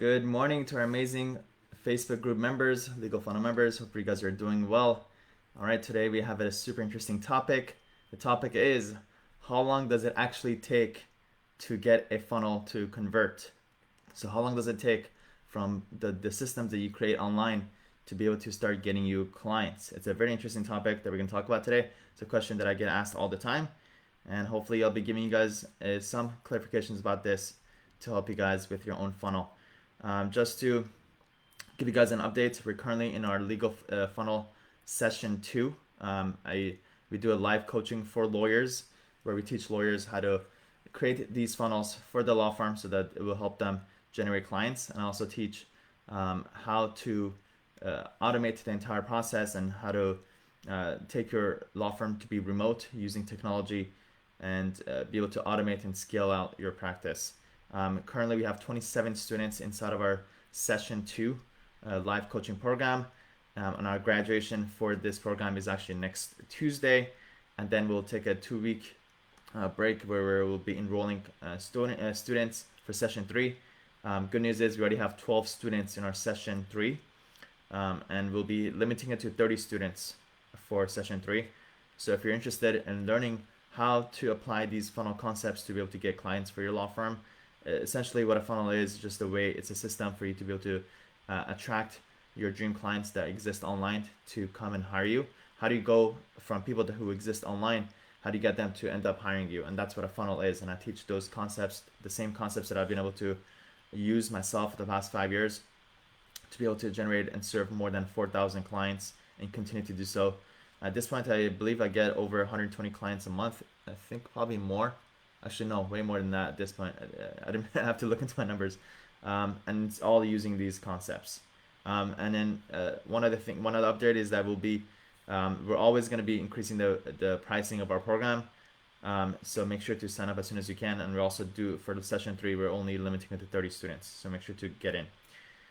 Good morning to our amazing Facebook group members, Legal Funnel members. Hope you guys are doing well. All right, today we have a super interesting topic. The topic is how long does it actually take to get a funnel to convert? So how long does it take from the systems that you create online to be able to start getting you clients? It's a very interesting topic that we're going to talk about today. It's a question that I get asked all the time, and hopefully I'll be giving you guys some clarifications about this to help you guys with your own funnel. Just to give you guys an update, we're currently in our legal funnel session 2. We do a live coaching for lawyers where we teach lawyers how to create these funnels for the law firm so that it will help them generate clients, and also teach how to automate the entire process and how to take your law firm to be remote using technology and be able to automate and scale out your practice. Currently, we have 27 students inside of our session 2 live coaching program. And our graduation for this program is actually next Tuesday. And then we'll take a 2-week break where we'll be enrolling students for session 3. Good news is we already have 12 students in our session 3. And we'll be limiting it to 30 students for session 3. So if you're interested in learning how to apply these funnel concepts to be able to get clients for your law firm, essentially what a funnel is just a way, it's a system for you to be able to attract your dream clients that exist online to come and hire you. How do you go from people who exist online, how do you get them to end up hiring you? And that's what a funnel is. And I teach those concepts, the same concepts that I've been able to use myself for the past 5 years to be able to generate and serve more than 4,000 clients and continue to do so. At this point, I believe I get over 120 clients a month. I think probably more. Actually, no, way more than that at this point. I didn't have to look into my numbers. And it's all using these concepts. And then one other update is that we're always going to be increasing the pricing of our program. So make sure to sign up as soon as you can. And we also do, for the session 3, we're only limiting it to 30 students. So make sure to get in.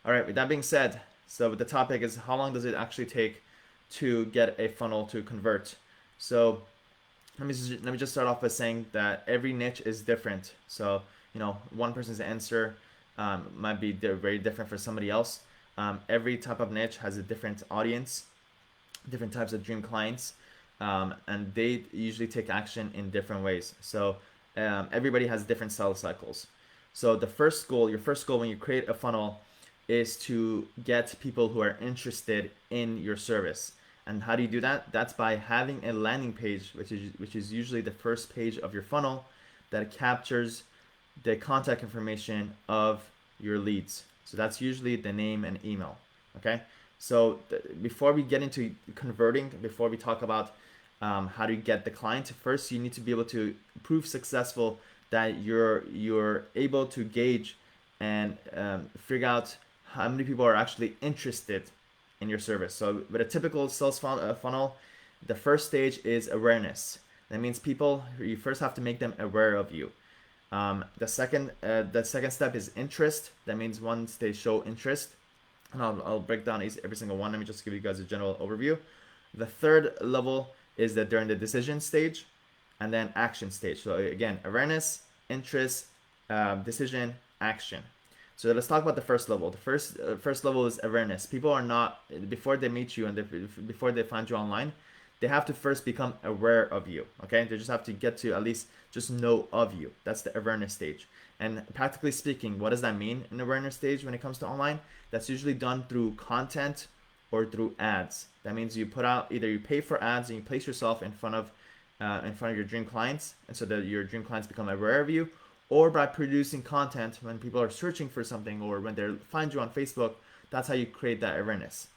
All right, with that being said, so the topic is how long does it actually take to get a funnel to convert? So let me just start off by saying that every niche is different. So, one person's answer might be very different for somebody else. Every type of niche has a different audience, different types of dream clients, and they usually take action in different ways. So everybody has different sales cycles. So your first goal when you create a funnel is to get people who are interested in your service. And how do you do that? That's by having a landing page, which is usually the first page of your funnel, that captures the contact information of your leads. So that's usually the name and email. Okay. So before we get into converting, before we talk about how to get the client, first you need to be able to prove successful that you're able to gauge and figure out how many people are actually interested in your service. So with a typical sales funnel, the first stage is awareness. That means you first have to make them aware of you. The second step is interest. That means once they show interest, and I'll break down every single one. Let me just give you guys a general overview. The third level is that during the decision stage, and then action stage. So again, awareness, interest, decision, action. So let's talk about the first level. The first level is awareness. People are not, before they meet you and before they find you online, they have to first become aware of you. Okay, they just have to get to at least just know of you. That's the awareness stage. And practically speaking, what does that mean in the awareness stage when it comes to online? That's usually done through content or through ads. That means you put out, either you pay for ads and you place yourself in front of your dream clients, and so that your dream clients become aware of you, or by producing content when people are searching for something, or when they find you on Facebook. That's how you create that awareness.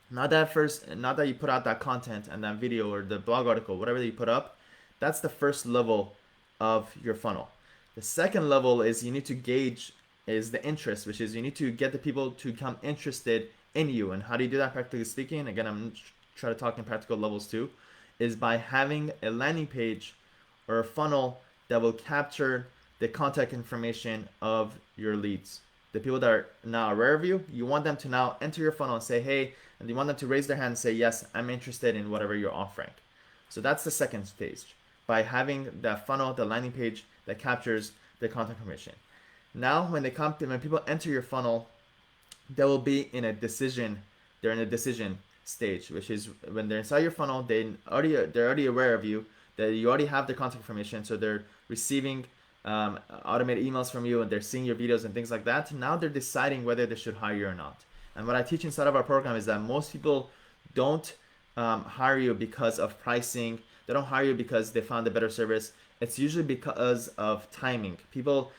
Not that you put out that content and that video or the blog article, whatever that you put up. That's the first level of your funnel. The second level is you need to gauge is the interest, which is you need to get the people to become interested in you. And how do you do that, practically speaking? Again, I'm trying to talk in practical levels too, is by having a landing page or a funnel that will capture the contact information of your leads. The people that are now aware of you, you want them to now enter your funnel and say, hey, and you want them to raise their hand and say, yes, I'm interested in whatever you're offering. So that's the second stage, by having that funnel, the landing page that captures the contact information. Now, when people enter your funnel, they will be in a decision. They're in a decision stage, which is when they're inside your funnel, they're already aware of you. That you already have their contact information, so they're receiving automated emails from you, and they're seeing your videos and things like that. Now they're deciding whether they should hire you or not. And what I teach inside of our program is that most people don't hire you because of pricing. They don't hire you because they found a better service. It's usually because of timing. People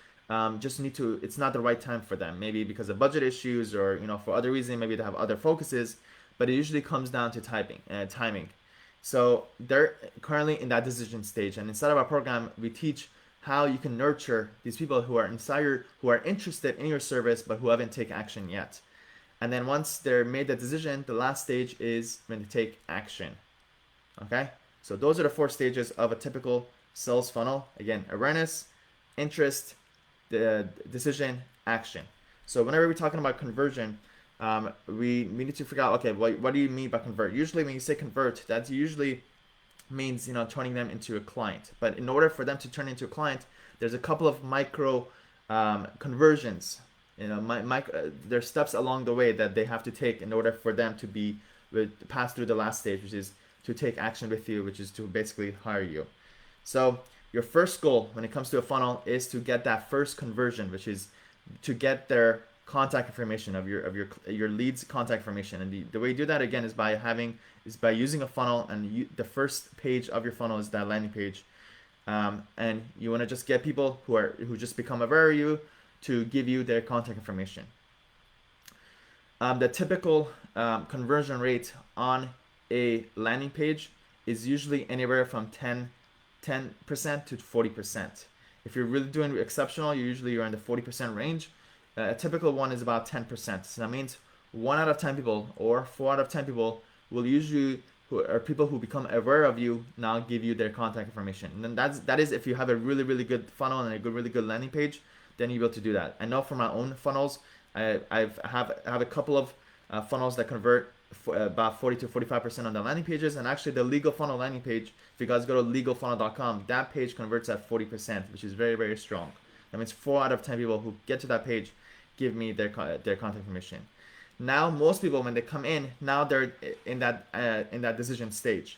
just need to, it's not the right time for them, maybe because of budget issues, or for other reason, maybe they have other focuses, but it usually comes down to timing. So they're currently in that decision stage, and inside of our program we teach how you can nurture these people who are interested in your service but who haven't taken action yet. And then once they're made the decision, the last stage is when they take action. Okay, so those are the 4 stages of a typical sales funnel. Again, awareness, interest, the decision, action. So whenever we're talking about conversion, we need to figure out, okay, what do you mean by convert? Usually when you say convert, that usually means turning them into a client. But in order for them to turn into a client, there's a couple of micro conversions. There's steps along the way that they have to take in order for them to pass through the last stage, which is to take action with you, which is to basically hire you. So your first goal when it comes to a funnel is to get that first conversion, which is to get their contact information of your leads contact information. And the way you do that again is by using a funnel, and the first page of your funnel is that landing page. And you want to just get people who just become aware of you to give you their contact information. The typical conversion rate on a landing page is usually anywhere from 10% to 40%. If you're really doing exceptional, you're in the 40% range. A typical one is about 10%. So that means 1 out of 10 people or 4 out of 10 people will usually, who are people who become aware of you, now give you their contact information. And then that is if you have a really, really good funnel and a really good landing page, then you'll be able to do that. I know from my own funnels, I have a couple of funnels that convert about 40 to 45% on the landing pages. And actually the legal funnel landing page, if you guys go to legalfunnel.com, that page converts at 40%, which is very, very strong. That means 4 out of 10 people who get to that page give me their contact information. Now most people, when they come in, now they're in that decision stage.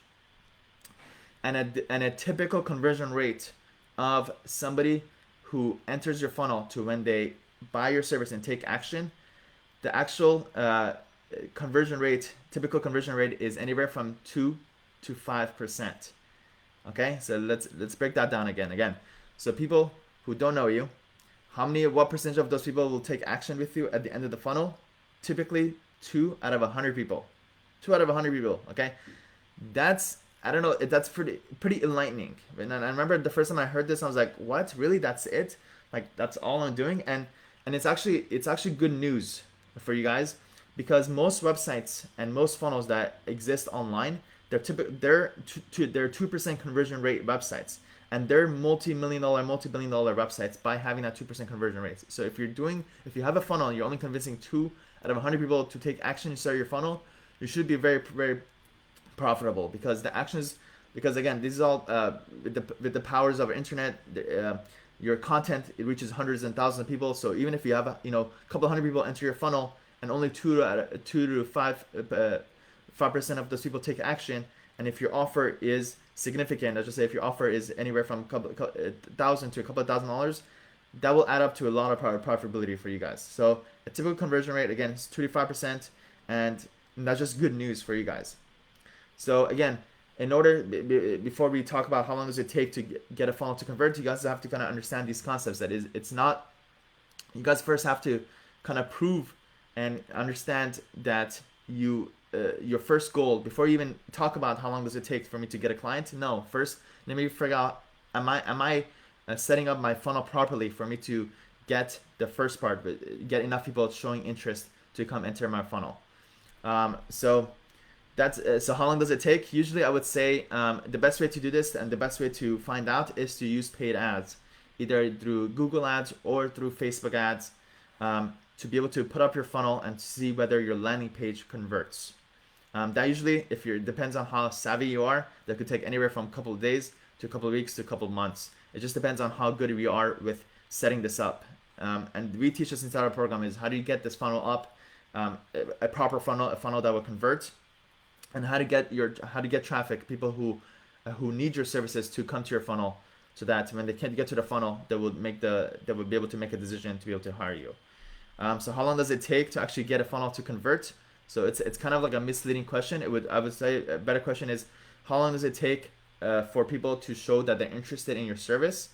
And a typical conversion rate of somebody who enters your funnel to when they buy your service and take action, the actual typical conversion rate is anywhere from 2 to 5%. Okay, so let's break that down again. So people who don't know you, what percentage of those people will take action with you at the end of the funnel? Typically 2 out of 100 people. 2 out of 100 people. Okay, that's pretty enlightening. And I remember the first time I heard this, I was like, what? Really? That's it? Like that's all I'm doing? And it's actually good news for you guys, because most websites and most funnels that exist online, they're 2% conversion rate websites, and they're multi-billion dollar websites by having that 2% conversion rate. So if you have a funnel and you're only convincing 2 out of 100 people to take action inside your funnel, you should be very, very profitable, because again, this is all with the powers of internet. Your content, it reaches hundreds and thousands of people. So even if you have a couple hundred people enter your funnel and only 2 to 5% of those people take action, and if your offer is significant, let's just say if your offer is anywhere from $1,000 to a couple of $1,000, that will add up to a lot of profitability for you guys. So a typical conversion rate again is 2 to 5%, and that's just good news for you guys. So again, before we talk about how long does it take to get a funnel to convert, you guys have to kind of understand these concepts. That is, it's not, you guys first have to kind of prove and understand that your first goal, before you even talk about how long does it take for me to get a client. No, first let me figure out, am I setting up my funnel properly for me to get the first part, get enough people showing interest to come enter my funnel. So how long does it take? Usually I would say the best way to do this and the best way to find out is to use paid ads, either through Google ads or through Facebook ads, to be able to put up your funnel and see whether your landing page converts. That usually, depends on how savvy you are, that could take anywhere from a couple of days to a couple of weeks to a couple of months. It just depends on how good we are with setting this up. and we teach this inside our program is how do you get this funnel up, a proper funnel, a funnel that will convert, and how to get traffic, people who need your services to come to your funnel, so that when they can't get to the funnel, they will be able to make a decision to be able to hire you. So how long does it take to actually get a funnel to convert? So it's kind of like a misleading question. I would say a better question is, how long does it take for people to show that they're interested in your service?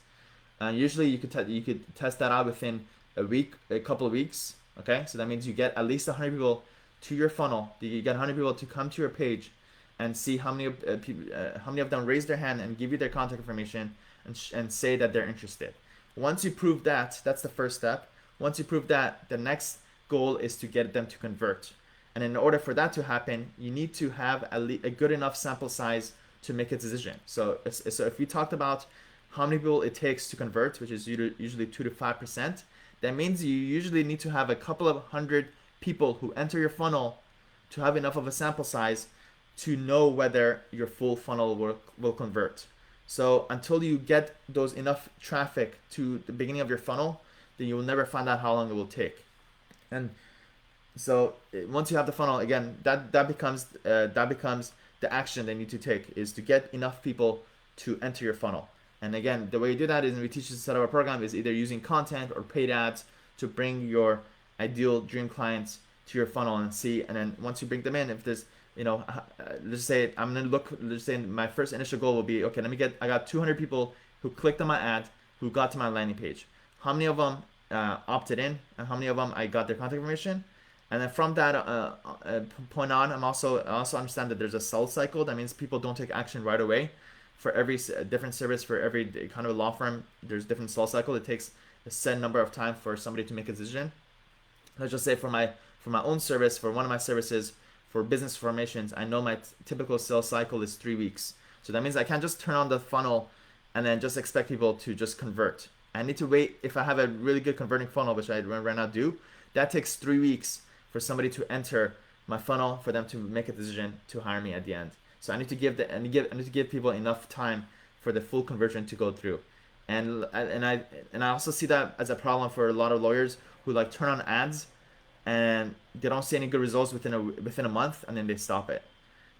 Usually you could test that out within a week, a couple of weeks. Okay, so that means you get at least 100 people to your funnel. You get 100 people to come to your page, and see how many of them raise their hand and give you their contact information, and say that they're interested. Once you prove that, that's the first step. Once you prove that, the next goal is to get them to convert. And in order for that to happen, you need to have a good enough sample size to make a decision. So if we talked about how many people it takes to convert, which is usually 2 to 5%, that means you usually need to have a couple of hundred people who enter your funnel to have enough of a sample size to know whether your full funnel will convert. So until you get those enough traffic to the beginning of your funnel, then you will never find out how long it will take. And so once you have the funnel, again, that becomes the action they need to take, is to get enough people to enter your funnel. And again, the way you do that is, and we teach this inside of our program, is either using content or paid ads to bring your ideal dream clients to your funnel and see. And then once you bring them in, if there's, let's say let's say my first initial goal will be, okay, I got 200 people who clicked on my ad, who got to my landing page. How many of them opted in, and how many of them I got their contact information? And then from that point on, I also understand that there's a sales cycle. That means people don't take action right away. For every different service, for every kind of law firm, there's different sales cycle. It takes a set number of time for somebody to make a decision. Let's just say for my own service, for one of my services, for business formations, I know my typical sales cycle is 3 weeks. So that means I can't just turn on the funnel and then just expect people to just convert. I need to wait. If I have a really good converting funnel, which I right now do, that takes 3 weeks for somebody to enter my funnel, for them to make a decision to hire me at the end. So I need to give people enough time for the full conversion to go through. And I also see that as a problem for a lot of lawyers who like turn on ads and they don't see any good results within a month, and then they stop it.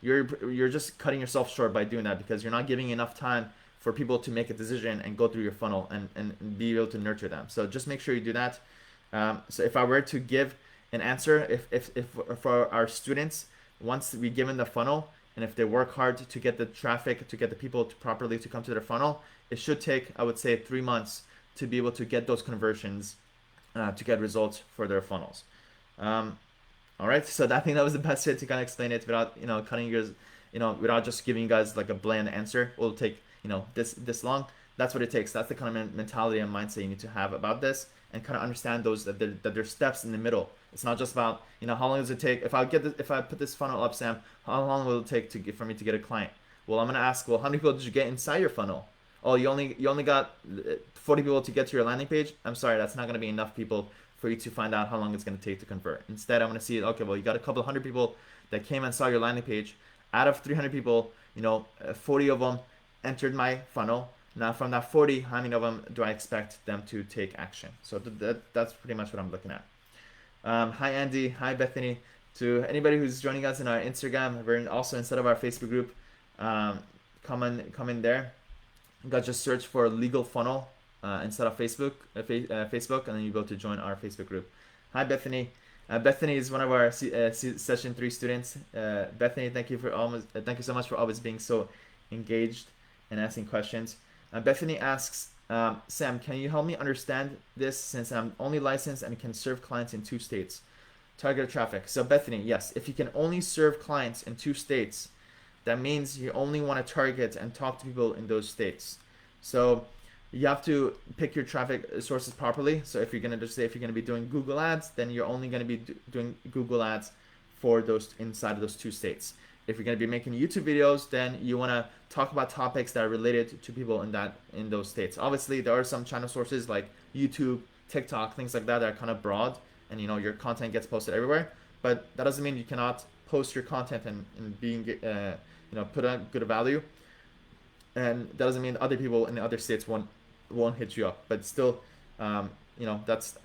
You're just cutting yourself short by doing that, because you're not giving enough time for people to make a decision and go through your funnel and be able to nurture them. So just make sure you do that. So if I were to give an answer, if for our students, once we give them the funnel, and if they work hard to get the traffic, to get the people properly to come to their funnel, it should take, I would say, 3 months to be able to get those conversions, to get results for their funnels. All right, so I think that was the best way to kind of explain it without cutting yours, without just giving you guys like a bland answer. It will take this long. That's what it takes. That's the kind of mentality and mindset you need to have about this, and kind of understand that there's steps in the middle. It's not just about how long does it take. If I put this funnel up, Sam, how long will it take for me to get a client? Well, I'm gonna ask, well, how many people did you get inside your funnel? Oh, you only got 40 people to get to your landing page. I'm sorry, that's not gonna be enough people for you to find out how long it's gonna take to convert. Instead, I'm gonna see, okay, well, you got a couple hundred people that came and saw your landing page. Out of 300 people, 40 of them entered my funnel. Now from that 40, how many of them do I expect them to take action? So that's pretty much what I'm looking at. Hi Andy, hi Bethany. To anybody who's joining us in our Instagram, we're also instead of our Facebook group, come in there. You guys just search for Legal Funnel instead of Facebook, and then you go to join our Facebook group. Hi Bethany. Bethany is one of our session 3 students. Bethany, thank you so much for always being so engaged and asking questions. Bethany asks, Sam, can you help me understand this, since I'm only licensed and can serve clients in 2 states? Target traffic. So Bethany, yes, if you can only serve clients in 2 states, that means you only want to target and talk to people in those states. So you have to pick your traffic sources properly. So if you're going to be doing Google ads, then you're only going to be doing Google ads for those inside of those 2 states. If you're going to be making YouTube videos, then you want to talk about topics that are related to people in those states. Obviously, there are some channel sources like YouTube, TikTok, things like that are kind of broad, and your content gets posted everywhere. But that doesn't mean you cannot post your content and being put out good value. And that doesn't mean other people in the other states won't hit you up. But still, that's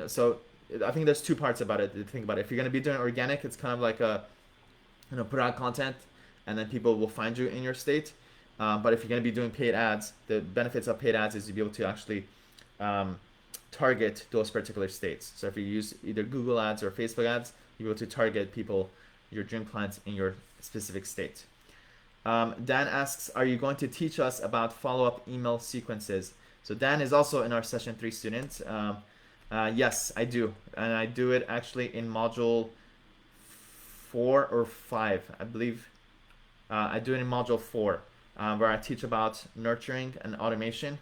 so I think there's two parts about it to think about it. If you're going to be doing organic, it's kind of like a put out content and then people will find you in your state. But if you're going to be doing paid ads, the benefits of paid ads is you'll be able to actually um, target those particular states. So if you use either Google ads or Facebook ads, you'll be able to target people, your dream clients in your specific state. Dan asks, are you going to teach us about follow-up email sequences? So Dan is also in our session 3 student. Yes, I do. And I do it actually in module 4 or 5, I believe. I do it in module 4, where I teach about nurturing and automation.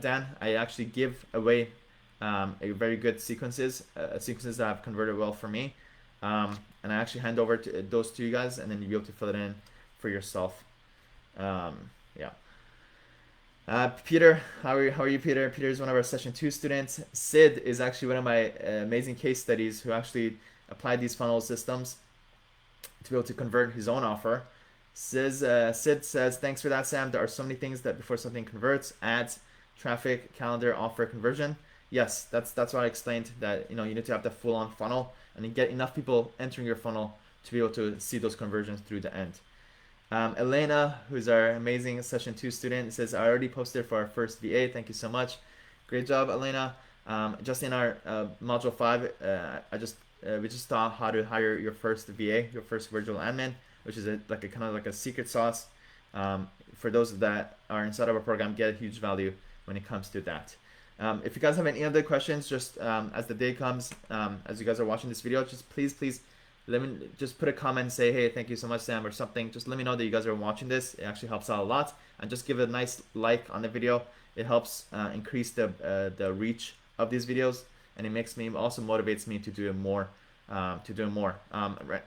Dan, I actually give away a very good sequences that have converted well for me. And I actually hand over those to you guys, and then you'll be able to fill it in for yourself. Yeah. Peter, how are you, Peter? Peter is one of our session 2 students. Sid is actually one of my amazing case studies who actually applied these funnel systems to be able to convert his own offer. Sid says, thanks for that, Sam. There are so many things that before something converts: ads, traffic, calendar, offer, conversion. Yes, that's what I explained, that you need to have the full-on funnel and you get enough people entering your funnel to be able to see those conversions through the end. Elena, who's our amazing session 2 student, says, I already posted for our first VA. Thank you so much. Great job, Elena. Just in our module 5, we just taught how to hire your first VA, your first virtual admin, which is kind of like a secret sauce. For those that are inside of our program, get huge value when it comes to that. If you guys have any other questions, just as the day comes, as you guys are watching this video, just please let me just put a comment and say, hey, thank you so much, Sam, or something. Just let me know that you guys are watching this. It actually helps out a lot. And just give it a nice like on the video. It helps increase the reach of these videos, and it makes me, also motivates me to do more. Right.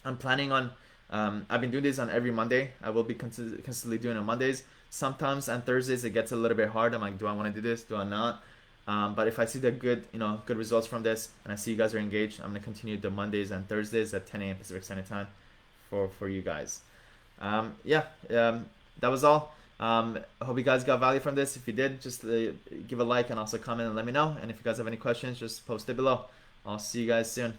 I'm planning on, I've been doing this on every Monday. I will be consistently doing it on Mondays. Sometimes on Thursdays it gets a little bit hard. I'm like, do I want to do this? Do I not? But if I see the good results from this, and I see you guys are engaged, I'm gonna continue the Mondays and Thursdays at 10 a.m. Pacific Standard Time for you guys. That was all. I hope you guys got value from this. If you did, just give a like and also comment and let me know. And if you guys have any questions, just post it below. I'll see you guys soon.